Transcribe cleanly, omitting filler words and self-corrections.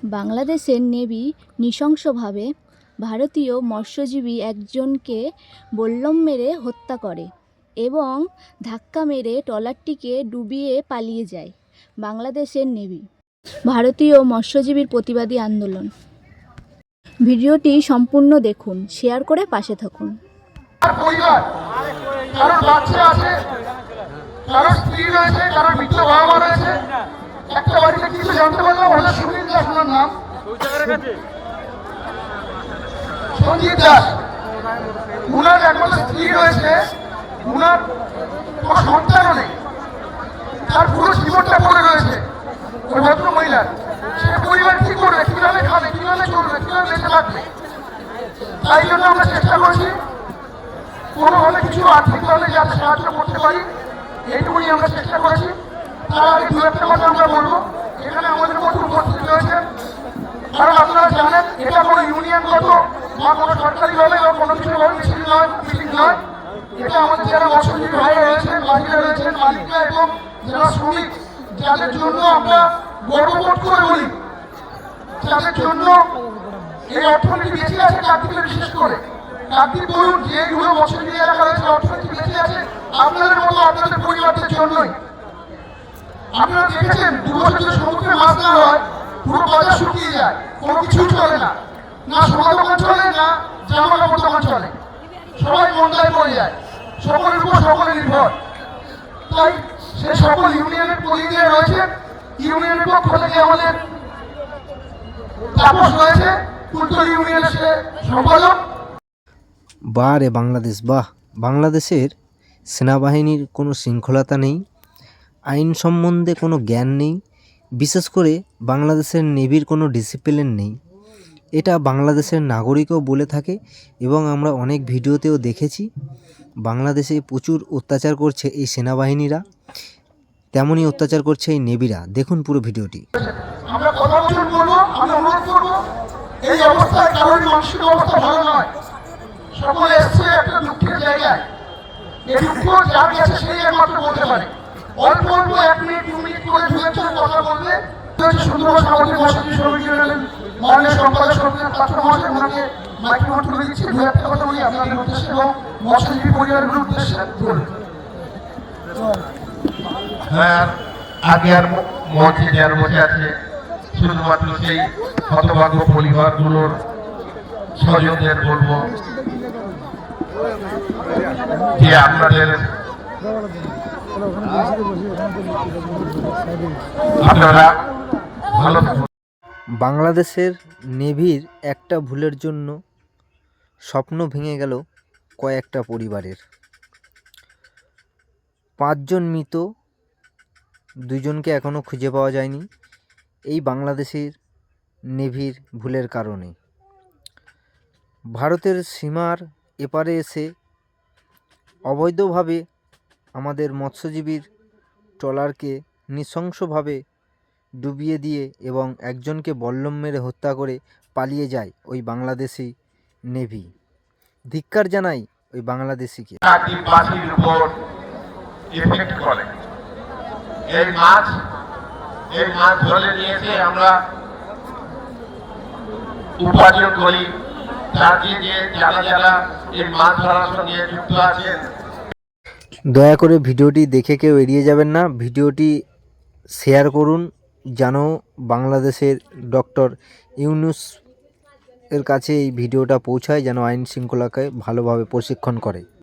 বাংলাদেশের নেভি নৃশংসভাবে ভারতীয় মৎস্যজীবী একজনকে বল্লম মেরে হত্যা করে এবং ধাক্কা মেরে ট্রলারটিকে ডুবিয়ে পালিয়ে যায়। বাংলাদেশের নেভি ভারতীয় মৎস্যজীবীর প্রতিবাদী আন্দোলন। ভিডিওটি সম্পূর্ণ দেখুন, শেয়ার করে পাশে থাকুন। কারোর বাচ্চা আছে, কারোর স্ত্রী রয়েছে, কারোর মৃত বাবা মা রয়েছে। একটা বাড়িতে কিছু জানতে পারলাম, হলো সুনীল দাস ওনার নাম, সঞ্জিত দাস। উনার একমাত্র স্ত্রী রয়েছে, উনার কোনো সন্তানও নেই, তার পুরো জীবনটা পড়ে রয়েছে ওই ভদ্র মহিলার। সে পরিবার কি করবে, কিভাবে খাবে, কিভাবে চলবে, কিভাবে বেঁচে থাকবে? তাই জন্য আমরা চেষ্টা করছি কোনোভাবে কিছু আর্থিকভাবে যাতে সাহায্য করতে পারি, এইটুকুনি আমরা চেষ্টা করেছি। তার আগে দু একটা কথা আমরা বলবো। এখানে আমাদের মধ্যে উপস্থিত রয়েছে, কারণ আপনারা জানেন এটা কোনো ইউনিয়নগত বা কোনো সরকারিভাবে বা কোনো কিছু মিছিল নয়, মিটিং নয়। এটা আমাদের যারা মৎস্যজীবী ভাইরা রয়েছেন, মালিকরা রয়েছেন, মালিকরা এবং যারা শ্রমিক, যাদের জন্য আমরা গর্ববোধ করে বলি, যাদের জন্য এই অর্থনীতি বেঁচে আছে, কাকদ্বীপে বিশেষ করে। কাকদ্বীপ বলুন, যেগুলো মৎস্যজীবী এলাকা রয়েছে, অর্থনীতি বেঁচে আছে আপনাদের মতো, আপনাদের পরিবারদের জন্যই। আপনারা দেখেছেন 2 বছর যদি সমুদ্রে মাছ না হয় পুরো বাজার শুকিয়ে যায়, কোনো কিছুই চলে না, না সোনা দোকান চলে, না জামা কাপড় দোকান চলে, সবাই মন্দায় পড়ে যায়, সকলের উপর সকলে নির্ভর। তাই সে সকল ইউনিয়নের প্রতিনিধিরা রয়েছেন, ইউনিয়নের পক্ষ থেকে আমাদের তাপস রয়েছে, কুলতলি ইউনিয়নের সে সম্পাদক। বাহ রে বাংলাদেশ, বাহ! বাংলাদেশের সেনাবাহিনীর কোনো শৃঙ্খলতা নেই, আইন সম্বন্ধে কোনো জ্ঞান নেই, বিশেষ করে বাংলাদেশের নেভির কোনো ডিসিপ্লিন নেই। এটা বাংলাদেশের নাগরিকও বলে থাকে এবং আমরা অনেক ভিডিওতেও দেখেছি। বাংলাদেশে প্রচুর অত্যাচার করছে এই সেনাবাহিনীরা, তেমনই অত্যাচার করছে এই নেভিরা। দেখুন পুরো ভিডিওটি। আমরা কথা বলবো, আমি অনুরোধ করবো, এই অবস্থায় কারোর মানসিক অবস্থা ভালো নয়। সকলে এসছে একটা দুঃখের জায়গায়, এই দুঃখ যার কাছে সেই একমাত্র বলতে পারে। অল্প অল্প 1 মিনিট 2 মিনিট করে শুভেচ্ছা কথা বলবে। সুন্দরবন সামগ্রিক মৎস্যজীবী শ্রমিক ইউনিয়নের মাননীয় সম্পাদক সত্যেন্দ্র পাত্র মহাশয়, ওনাকে মাইক্রোফোন তুলে দিচ্ছি। 2-1 কথা বলি আপনাদের উদ্দেশ্যে এবং মৎস্যজীবী পরিবারগুলোর উদ্দেশ্যে বলুন। হ্যাঁ, আগে আর মঞ্চে যারা বসে আছে শুধুমাত্র সেই হতভাগ্য পরিবারগুলোর স্বজনদের বলবো যে আপনারা ভালো থাকুন। বাংলাদেশের নেভির একটা ভুলের জন্য স্বপ্ন ভেঙে গেল কয়েকটা পরিবারের। 5 জন মৃত, 2 জনকে এখনও খুঁজে পাওয়া যায়নি এই বাংলাদেশের নেভির ভুলের কারণে। ভারতের সীমার এপারে এসে অবৈধভাবে আমাদের মৎস্যজীবীর ট্রলারকে নৃশংসভাবে ডুবিয়ে দিয়ে এবং একজনকে বল্লম মেরে হত্যা করে পালিয়ে যায় ওই বাংলাদেশি নেভি। ধিক্কার জানাই ওই বাংলাদেশিকে। কাকদ্বীপবাসীর উপর এফেক্ট করে। এই মাছ ধরে নিয়েছে, আমরা উপার্জন করি। তার দিয়ে যারা এই মাছ ধরার সঙ্গে যুক্ত আছেন, দয়া করে ভিডিওটি দেখে কেউ এড়িয়ে যাবেন না, ভিডিওটি শেয়ার করুন যেন বাংলাদেশের ডক্টর ইউনূস এর কাছে এই ভিডিওটা পৌঁছায়, যেন আইন শৃঙ্খলাকে ভালোভাবে প্রশিক্ষণ করে।